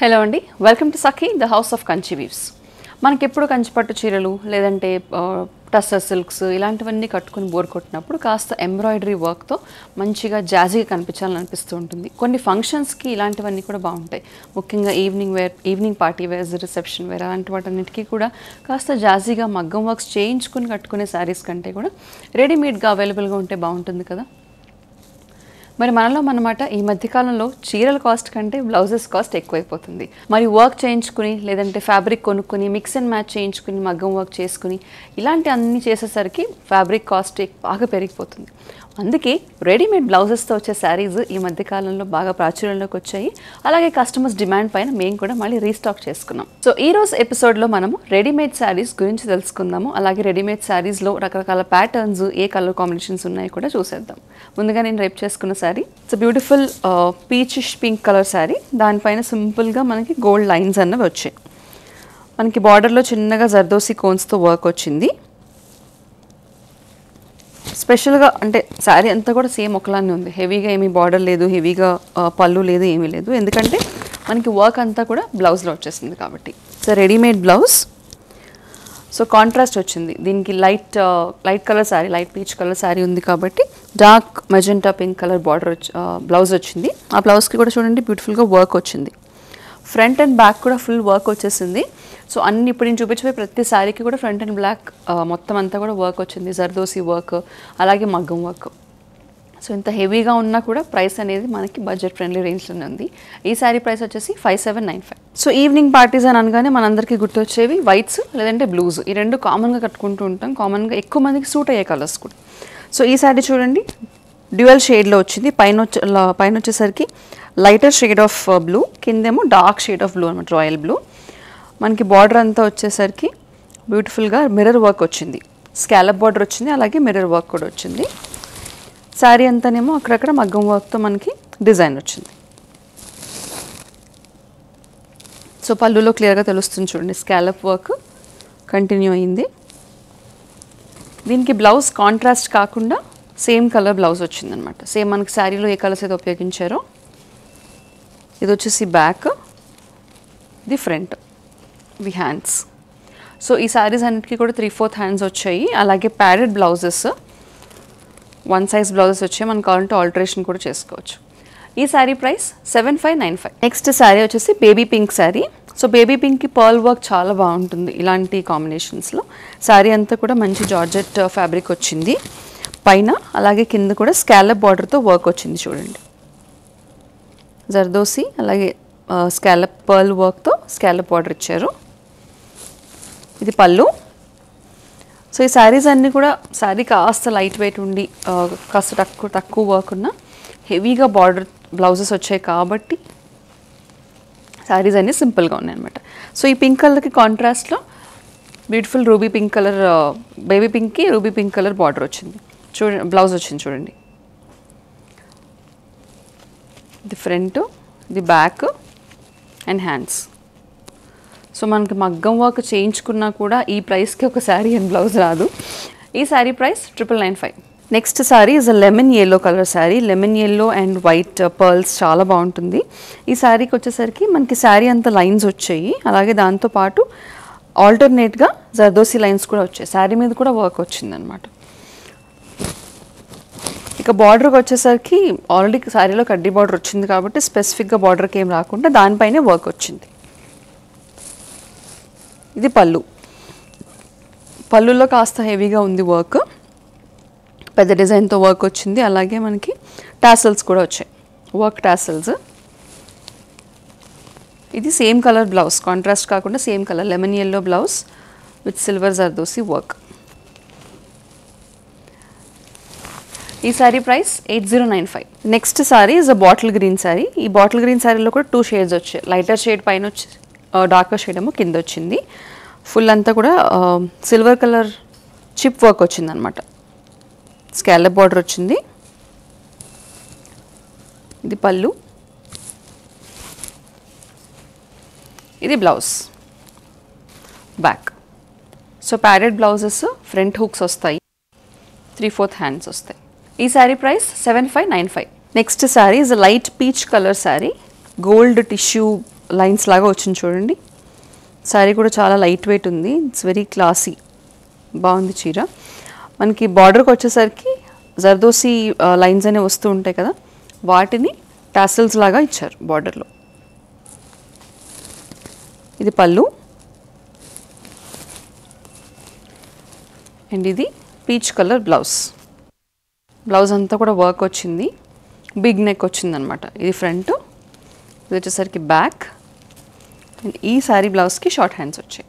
Hello అండి, welcome to Sakhi the house of Kanchi weaves. మనకి ఎప్పుడు కంచి పట్టు చీరలు లేదంటే టస్సర్ సిల్క్స్ ఇలాంటివన్నీ కట్టుకుని బోర్ కొట్టినప్పుడు కాస్త ఎంబ్రాయిడరీ వర్క్తో మంచిగా జాజీగా కనిపించాలని అనిపిస్తూ ఉంటుంది. కొన్ని ఫంక్షన్స్కి ఇలాంటివన్నీ కూడా బాగుంటాయి. ముఖ్యంగా evening party wears, reception wear అలాంటి వాటన్నిటికీ కూడా కాస్త జాజీగా మగ్గం వర్క్స్ చేయించుకుని కట్టుకునే శారీస్ కంటే కూడా రెడీమేడ్గా అవైలబుల్గా ఉంటే బాగుంటుంది కదా. మరి మనలో అన్నమాట ఈ మధ్యకాలంలో చీరల కాస్ట్ కంటే బ్లౌజెస్ కాస్ట్ ఎక్కువైపోతుంది. మరి వర్క్ చేయించుకుని లేదంటే ఫ్యాబ్రిక్ కొనుక్కుని మిక్స్ అండ్ మ్యాచ్ చేయించుకుని మగ్గం వర్క్ చేసుకుని ఇలాంటి అన్నీ చేసేసరికి ఫ్యాబ్రిక్ కాస్ట్ బాగా పెరిగిపోతుంది. అందుకే రెడీమేడ్ బ్లౌజెస్తో వచ్చే శారీస్ ఈ మధ్యకాలంలో బాగా ప్రాచుర్యంలోకి వచ్చాయి. అలాగే కస్టమర్స్ డిమాండ్ పైన మేము కూడా మళ్ళీ రీస్టాక్ చేసుకున్నాం. సో ఈ రోజు ఎపిసోడ్లో మనము రెడీమేడ్ శారీస్ గురించి తెలుసుకుందాము. అలాగే రెడీమేడ్ శారీస్లో రకరకాల ప్యాటర్న్స్, ఏ కలర్ కాంబినేషన్స్ ఉన్నాయో కూడా చూసేద్దాం. ముందుగా నేను రేపు చేసుకున్న sari it's beautiful peachish pink colour sari. దానిపైన సింపుల్గా మనకి గోల్డ్ లైన్స్ అన్నవి వచ్చాయి. మనకి బార్డర్లో చిన్నగా జర్దోసి కోన్స్తో వర్క్ వచ్చింది. స్పెషల్గా అంటే శారీ అంతా కూడా సేమ్ ఒకలానే ఉంది. హెవీగా ఏమీ బార్డర్ లేదు, హెవీగా పళ్ళు లేదు, ఏమీ లేదు. ఎందుకంటే మనకి వర్క్ అంతా కూడా బ్లౌజ్లో వచ్చేసింది కాబట్టి. So readymade blouse. So contrast వచ్చింది దీనికి. Light colour sari, light peach colour sari ఉంది కాబట్టి dark magenta pink colour border blouse వచ్చింది. ఆ బ్లౌజ్కి కూడా చూడండి బ్యూటిఫుల్గా వర్క్ వచ్చింది. ఫ్రంట్ అండ్ బ్యాక్ కూడా ఫుల్ వర్క్ వచ్చేసింది. సో అన్ని ఇప్పుడు నేను చూపించే ప్రతి శారీకి కూడా ఫ్రంట్ అండ్ బ్యాక్ మొత్తం అంతా కూడా వర్క్ వచ్చింది. జర్దోసి వర్క్, అలాగే మగ్గం వర్క్. సో ఇంత హెవీగా ఉన్నా కూడా ప్రైస్ అనేది మనకి బడ్జెట్ ఫ్రెండ్లీ రేంజ్లోనే ఉంది. ఈ శారీ ప్రైస్ వచ్చేసి 5795. సో ఈవినింగ్ పార్టీస్ అని అనగానే మనందరికీ గుర్తొచ్చేవి వైట్స్ లేదంటే బ్లూస్. ఈ రెండు కామన్గా కట్టుకుంటూ ఉంటాం. కామన్గా ఎక్కువ మందికి సూట్ అయ్యే కలర్స్ కూడా. సో ఈ శారీ చూడండి డ్యూయల్ షేడ్లో వచ్చింది. పైన వచ్చేసరికి లైటర్ షేడ్ ఆఫ్ బ్లూ, కిందేమో డార్క్ షేడ్ ఆఫ్ బ్లూ అనమాట, రాయల్ బ్లూ. మనకి బార్డర్ అంతా వచ్చేసరికి బ్యూటిఫుల్గా మిర్రర్ వర్క్ వచ్చింది. స్కాలప్ బార్డర్ వచ్చింది, అలాగే మిర్రర్ వర్క్ కూడా వచ్చింది. శారీ అంతానేమో అక్కడక్కడ మగ్గం వర్క్తో మనకి డిజైన్ వచ్చింది. సో పళ్ళులో క్లియర్గా తెలుస్తుంది చూడండి, స్కాలప్ వర్క్ కంటిన్యూ అయింది. దీనికి బ్లౌజ్ కాంట్రాస్ట్ కాకుండా సేమ్ కలర్ బ్లౌజ్ వచ్చిందనమాట. సేమ్ మనకి శారీలో ఏ కలర్స్ అయితే ఉపయోగించారో. ఇది వచ్చేసి బ్యాక్, ఇది ఫ్రంట్, ది హ్యాండ్స్. సో ఈ శారీస్ అన్నిటికీ కూడా 3/4 హ్యాండ్స్ వచ్చాయి. అలాగే ప్యాడెడ్ బ్లౌజెస్, 1 సైజ్ బ్లౌజెస్ వచ్చాయి. మనకు కావాలంటే ఆల్టరేషన్ కూడా చేసుకోవచ్చు. ఈ శారీ ప్రైస్ 7595. నెక్స్ట్ శారీ వచ్చేసి baby pink sari. So baby పింక్కి పర్ల్ వర్క్ చాలా బాగుంటుంది ఇలాంటి కాంబినేషన్స్లో. శారీ అంతా కూడా మంచి జార్జెట్ ఫ్యాబ్రిక్ వచ్చింది పైన, అలాగే కింద కూడా స్కాలప్ బార్డర్తో వర్క్ వచ్చింది చూడండి. జర్దోసి అలాగే స్కాలప్ పర్ల్ వర్క్తో స్కాలప్ బార్డర్ ఇచ్చారు. ఇది పళ్ళు. సో ఈ శారీస్ అన్నీ కూడా శారీ కాస్త లైట్ వెయిట్ ఉండి కాస్త తక్కువ వర్క్ ఉన్న హెవీగా బార్డర్ బ్లౌజెస్ వచ్చాయి కాబట్టి శారీస్ అన్నీ సింపుల్గా ఉన్నాయి అనమాట. సో ఈ పింక్ కలర్కి కాంట్రాస్ట్లో beautiful ruby pink colour, baby పింక్కి రూబీ పింక్ కలర్ బార్డర్ వచ్చింది చూడండి, బ్లౌజ్ వచ్చింది చూడండి. ఇది ఫ్రంట్, ఇది బ్యాక్ అండ్ హ్యాండ్స్. సో మనకి మగ్గం వర్క్ చేయించుకున్నా కూడా ఈ ప్రైస్కి ఒక శారీ అండ్ బ్లౌజ్ రాదు. ఈ sari price 9995. Next sari is a lemon yellow colour sari. Lemon yellow and white pearls చాలా బాగుంటుంది. ఈ శారీకి వచ్చేసరికి మనకి శారీ అంతా లైన్స్ వచ్చాయి. అలాగే దాంతోపాటు ఆల్టర్నేట్గా జర్దోసి లైన్స్ కూడా వచ్చాయి. శారీ మీద కూడా వర్క్ వచ్చిందనమాట. ఇక బార్డర్కి వచ్చేసరికి ఆల్రెడీ శారీలో కడ్డీ బార్డర్ వచ్చింది కాబట్టి స్పెసిఫిక్గా బార్డర్కి ఏం రాకుండా దానిపైనే వర్క్ వచ్చింది. ఇది పళ్ళు. పళ్ళులో కాస్త హెవీగా ఉంది వర్క్, పెద్ద డిజైన్తో వర్క్ వచ్చింది. అలాగే మనకి టాసల్స్ కూడా వచ్చాయి, వర్క్ టాసల్స్. ఇది సేమ్ కలర్ బ్లౌజ్, కాంట్రాస్ట్ కాకుండా same colour lemon yellow blouse with silver zardozi work. ఈ sari price 8095. Next sari is a bottle green sari. ఈ బాటిల్ గ్రీన్ శారీలో కూడా 2 షేడ్స్ వచ్చాయి. లైటర్ షేడ్ పైన వచ్చి డార్కర్ షేడ్ ఏమో కింద వచ్చింది. ఫుల్ అంతా కూడా సిల్వర్ కలర్ చిప్ వర్క్ వచ్చింది అనమాట. స్కాలప్ బార్డర్ వచ్చింది. ఇది పళ్ళు, ఇది blouse, back. So padded blouses, front hooks వస్తాయి, 3/4 హ్యాండ్స్ వస్తాయి. ఈ sari price 7595. Next sari is light peach colour sari. Gold tissue lines లాగా వచ్చింది చూడండి. శారీ కూడా చాలా లైట్ వెయిట్ ఉంది. ఇట్స్ వెరీ క్లాసీ, బాగుంది చీర. మనకి బార్డర్కి వచ్చేసరికి జర్దోసి లైన్స్ అనేవి వస్తూ ఉంటాయి కదా, వాటిని టాసిల్స్ లాగా ఇచ్చారు బార్డర్లో. ఇది పళ్ళు అండ్ ఇది పీచ్ కలర్ బ్లౌజ్. బ్లౌజ్ అంతా కూడా వర్క్ వచ్చింది, బిగ్ నెక్ వచ్చింది అనమాట. ఇది ఫ్రంట్, ఇది వచ్చేసరికి బ్యాక్. అండ్ ఈ శారీ బ్లౌజ్కి షార్ట్ హ్యాండ్స్ వచ్చాయి.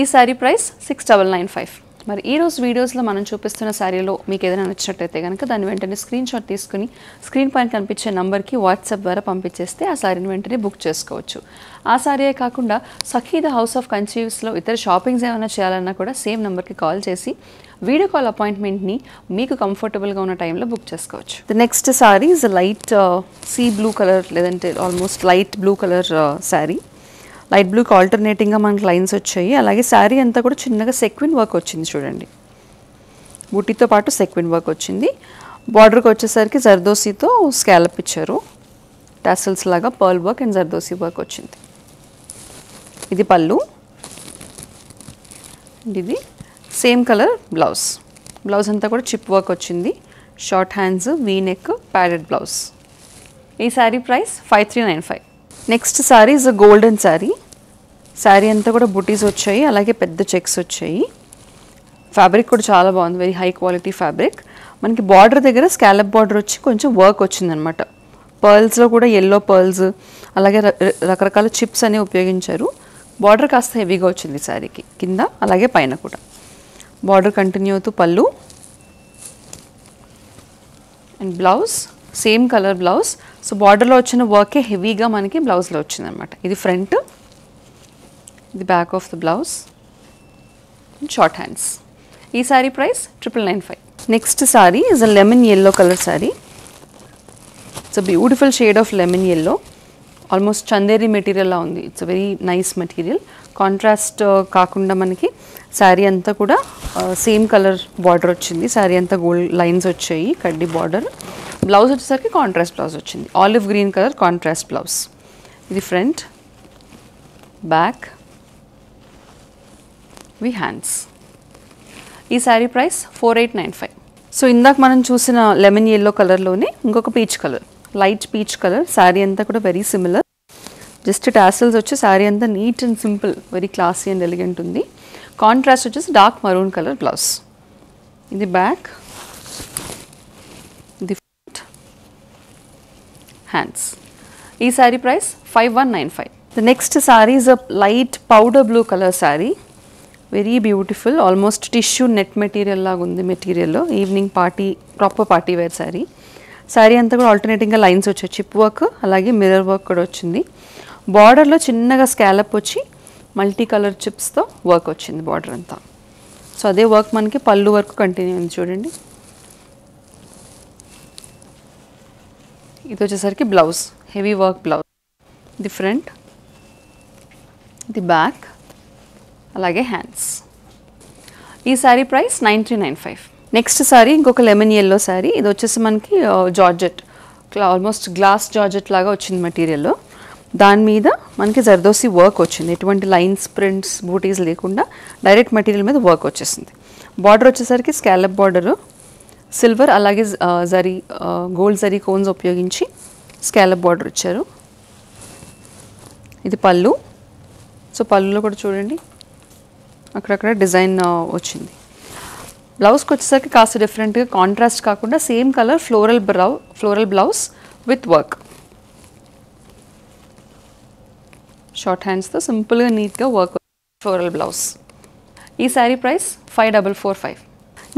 ఈ శారీ ప్రైస్ 6995. మరి ఈరోజు వీడియోస్లో మనం చూపిస్తున్న శారీలో మీకు ఏదైనా నచ్చినట్టయితే కనుక దాన్ని వెంటనే స్క్రీన్ షాట్ తీసుకుని స్క్రీన్ పైన కనిపించే నెంబర్కి వాట్సాప్ ద్వారా పంపించేస్తే ఆ శారీని వెంటనే బుక్ చేసుకోవచ్చు. ఆ శారీయే కాకుండా సఖీ ద హౌస్ ఆఫ్ కన్సీవ్స్లో ఇతర షాపింగ్స్ ఏమైనా చేయాలన్నా కూడా సేమ్ నెంబర్కి కాల్ చేసి వీడియో కాల్ అపాయింట్మెంట్ని మీకు కంఫర్టబుల్గా ఉన్న టైంలో బుక్ చేసుకోవచ్చు. The next sari is light sea blue colour, లేదంటే almost light blue colour sari. Light బ్లూకి ఆల్టర్నేటింగ్గా మనకు లైన్స్ వచ్చాయి. అలాగే శారీ అంతా కూడా చిన్నగా సెక్విన్ వర్క్ వచ్చింది చూడండి. బూటీతో పాటు సెక్విన్ వర్క్ వచ్చింది. బార్డర్కి వచ్చేసరికి జర్దోసితో స్కాలప్ ఇచ్చారు, టాసిల్స్ లాగా pearl work and zardozi work వచ్చింది. ఇది పళ్ళు, ఇది సేమ్ కలర్ బ్లౌజ్. బ్లౌజ్ అంతా కూడా చిప్ వర్క్ వచ్చింది, short hands, V neck, padded blouse. ఈ sari price 5395. Next sari is a golden sari. Sari అంతా కూడా బుటీస్ వచ్చాయి, అలాగే పెద్ద చెక్స్ వచ్చాయి. ఫ్యాబ్రిక్ కూడా చాలా బాగుంది, వెరీ హై క్వాలిటీ ఫ్యాబ్రిక్. మనకి బార్డర్ దగ్గర స్కాలప్ బార్డర్ వచ్చి కొంచెం వర్క్ వచ్చిందనమాట. పర్ల్స్లో కూడా ఎల్లో పర్ల్స్, అలాగే రకరకాల చిప్స్ అనేవి ఉపయోగించారు. బార్డర్ కాస్త హెవీగా వచ్చింది శారీకి, కింద అలాగే పైన కూడా. బార్డర్ కంటిన్యూ అవుతూ పళ్ళు and blouse same colour blouse. So బార్డర్లో వచ్చిన వర్కే హెవీగా మనకి బ్లౌజ్లో వచ్చిందనమాట. ఇది ఫ్రంట్, ఇది back of the blouse, short hands. ఈ sari price 9995. Next sari is a lemon yellow colour sari. It's a beautiful shade of lemon yellow, almost Chanderi మెటీరియల్లా ఉంది. It's a very nice material. Contrast కాకుండా మనకి శారీ అంతా కూడా సేమ్ కలర్ బార్డర్ వచ్చింది. శారీ అంతా గోల్డ్ లైన్స్ వచ్చాయి, కడ్డీ బార్డర్. బ్లౌజ్ వచ్చేసరికి కాంట్రాస్ట్ బ్లౌజ్ వచ్చింది, olive green colour contrast blouse. ఇది ఫ్రంట్, బ్యాక్, వి హ్యాండ్స్. ఈ శారీ ప్రైస్ 4895. సో ఇందాక మనం చూసిన లెమన్ ఎల్లో కలర్లోనే ఇంకొక peach colour, light peach colour. Sari అంతా కూడా వెరీ సిమిలర్, జస్ట్ టాసిల్స్ వచ్చి శారీ అంతా neat and simple, very classy and elegant ఉంది. కాంట్రాస్ట్ వచ్చేసి డార్క్ మరూన్ కలర్ బ్లౌజ్. ఇది బ్యాక్, ఇది ఫ్రంట్, హ్యాండ్స్. ఈ sari price 5195. The next sari is a light powder blue colour sari, very beautiful, almost tissue net material లాగా ఉంది మెటీరియల్లో. Evening party, proper party wear sari. Sari అంతా కూడా ఆల్టర్నేటింగ్గా లైన్స్ వచ్చాయి, చిప్ వర్క్ అలాగే మిర్రర్ వర్క్ కూడా వచ్చింది. బార్డర్లో చిన్నగా స్కాలప్ వచ్చి మల్టీ కలర్ చిప్స్తో వర్క్ వచ్చింది బార్డర్ అంతా. సో అదే వర్క్ మనకి పళ్ళు వరకు కంటిన్యూ ఉంది చూడండి. ఇది వచ్చేసరికి బ్లౌజ్, హెవీ వర్క్ బ్లౌజ్. ఇది ఫ్రంట్, ఇది బ్యాక్, అలాగే హ్యాండ్స్. ఈ శారీ ప్రైస్ 9395. నెక్స్ట్ శారీ ఇంకొక లెమన్ ఎల్లో శారీ. ఇది వచ్చేసి మనకి జార్జెట్, ఆల్మోస్ట్ గ్లాస్ జార్జెట్ లాగా వచ్చింది మెటీరియల్లో. దాని మీద మనకి జర్దోసి వర్క్ వచ్చింది, ఎటువంటి లైన్స్, ప్రింట్స్, బూటీస్ లేకుండా డైరెక్ట్ మెటీరియల్ మీద వర్క్ వచ్చేసింది. బార్డర్ వచ్చేసరికి స్కాలప్ బార్డరు, సిల్వర్ అలాగే జరీ, గోల్డ్ జరీ కోన్స్ ఉపయోగించి స్కాలప్ బార్డర్ ఇచ్చారు. ఇది పళ్ళు. సో పళ్ళులో కూడా చూడండి అక్కడక్కడ డిజైన్ వచ్చింది. బ్లౌజ్కి వచ్చేసరికి కాస్త డిఫరెంట్గా, కాంట్రాస్ట్ కాకుండా same colour floral blouse with work. Short హ్యాండ్స్తో సింపుల్గా నీట్గా వర్క్, ఫ్లోరల్ బ్లౌజ్. ఈ sari price 5445.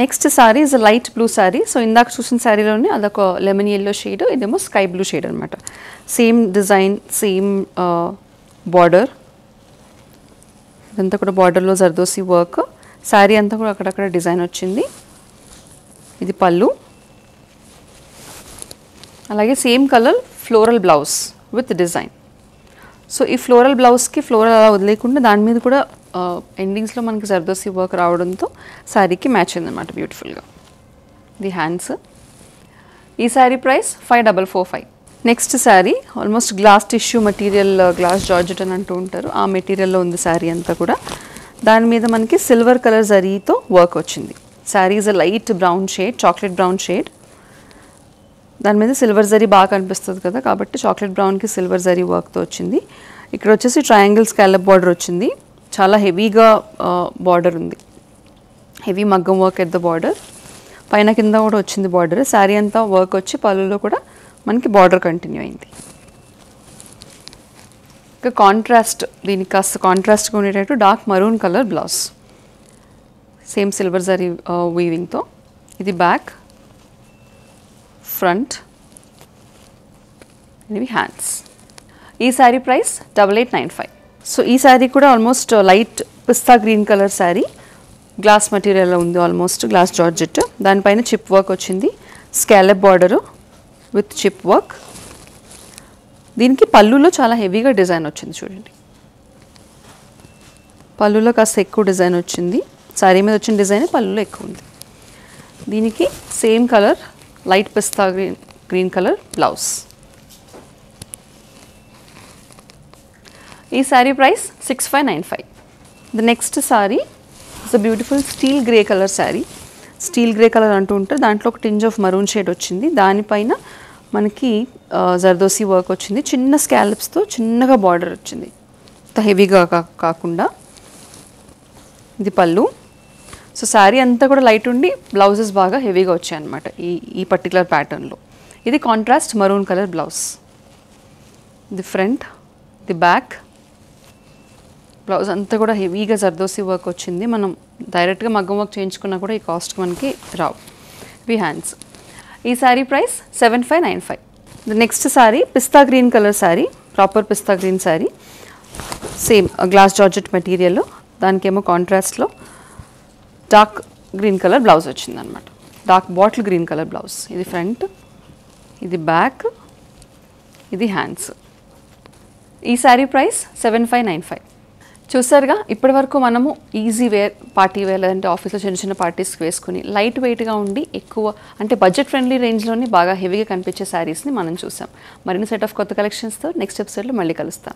Next sari is light blue sari. So ఇందాక చూసిన శారీలోనే అదొక లెమన్ ఎల్లో షేడ్, ఇదేమో స్కై బ్లూ షేడ్ అనమాట. Same design, same border. ఇదంతా కూడా బార్డర్లో జర్దోసి వర్క్. శారీ అంతా కూడా అక్కడక్కడ డిజైన్ వచ్చింది. ఇది పళ్ళు, అలాగే same colour floral blouse with design. So ఈ ఫ్లోరల్ బ్లౌజ్కి ఫ్లోరల్ అలా వదిలేకుండా దాని మీద కూడా ఎండింగ్స్లో మనకి జర్దోసి వర్క్ రావడంతో శారీకి మ్యాచ్ అయిందన్నమాట బ్యూటిఫుల్గా. ఇది హ్యాండ్స్. ఈ sari price 5445. Next sari almost glass tissue material, glass georgette అని అంటూ ఉంటారు, ఆ మెటీరియల్లో ఉంది శారీ అంతా కూడా. దాని మీద మనకి సిల్వర్ కలర్ జరీతో వర్క్ వచ్చింది. Sari is a light brown shade, chocolate brown shade. దాని మీద సిల్వర్ జరీ బాగా కనిపిస్తుంది కదా, కాబట్టి చాక్లెట్ బ్రౌన్కి సిల్వర్ జరీ వర్క్తో వచ్చింది. ఇక్కడ వచ్చేసి ట్రయాంగిల్ స్కాలప్ బార్డర్ వచ్చింది. చాలా హెవీగా బార్డర్ ఉంది, హెవీ మగ్గం వర్క్ ఎట్ ద బార్డర్. పైన కింద కూడా వచ్చింది బార్డర్. శారీ అంతా వర్క్ వచ్చి పళ్ళులో కూడా మనకి బార్డర్ కంటిన్యూ అయింది. ఇక కాంట్రాస్ట్, దీనికి కాస్త కాంట్రాస్ట్గా ఉండేటట్టు dark maroon colour blouse, same silver zari వీవింగ్తో. ఇది బ్యాక్, ఫ్రంట్, ఇవి హ్యాండ్స్. ఈ శారీ ప్రైస్ 8895. సో ఈ శారీ కూడా ఆల్మోస్ట్ లైట్ పిస్తా గ్రీన్ కలర్ శారీ, గ్లాస్ మెటీరియల్లో ఉంది, ఆల్మోస్ట్ గ్లాస్ జార్జెట్. దానిపైన చిప్ వర్క్ వచ్చింది, scallop border with chip work. దీనికి పళ్ళులో చాలా హెవీగా డిజైన్ వచ్చింది చూడండి. పళ్ళులో కాస్త ఎక్కువ డిజైన్ వచ్చింది, శారీ మీద వచ్చిన డిజైన్ పళ్ళులో ఎక్కువ ఉంది. దీనికి సేమ్ కలర్ లైట్ పిస్తా గ్రీన్ కలర్ బ్లౌజ్. ఈ sari price 6595. The next sari it's a beautiful steel grey colour sari. Steel grey colour అంటూ ఉంటారు, దాంట్లో ఒక టింజ్ ఆఫ్ మరూన్ షేడ్ వచ్చింది. దానిపైన మనకి జర్దోసి వర్క్ వచ్చింది, చిన్న స్కాలప్స్తో చిన్నగా బార్డర్ వచ్చింది, హెవీగా కాకుండా. ఇది పళ్ళు. సో శారీ అంతా కూడా లైట్ ఉండి బ్లౌజెస్ బాగా హెవీగా వచ్చాయి అన్నమాట ఈ పర్టికులర్ ప్యాటర్న్లో. ఇది కాంట్రాస్ట్ మరూన్ కలర్ బ్లౌజ్. ఇది ఫ్రంట్, ఇది బ్యాక్. బ్లౌజ్ అంతా కూడా హెవీగా జర్దోసి వర్క్ వచ్చింది. మనం డైరెక్ట్గా మగ్గం వర్క్ చేయించుకున్నా కూడా ఈ కాస్ట్కి మనకి రావు. ఇవి హ్యాండ్స్. ఈ sari price 7595. The next sari pista green colour sari, proper pista green sari, same glass georgette material. దానికేమో కాంట్రాస్ట్లో డార్క్ గ్రీన్ కలర్ బ్లౌజ్ వచ్చిందనమాట, dark bottle green colour blouse. ఇది ఫ్రంట్, ఇది బ్యాక్, ఇది హ్యాండ్స్. ఈ శారీ ప్రైస్ 7595. చూసారుగా, ఇప్పటి వరకు మనము ఈజీ వేర్, పార్టీ వేర్, లేదంటే ఆఫీస్లో చిన్న చిన్న పార్టీస్కి వేసుకుని లైట్ వెయిట్గా ఉండి ఎక్కువ అంటే బడ్జెట్ ఫ్రెండ్లీ రేంజ్లోని బాగా హెవీగా కనిపించే శారీస్ని మనం చూసాం. మరిన్ని సెట్ ఆఫ్ కొత్త కలెక్షన్స్తో నెక్స్ట్ ఎపిసోడ్లో మళ్ళీ కలుస్తాం.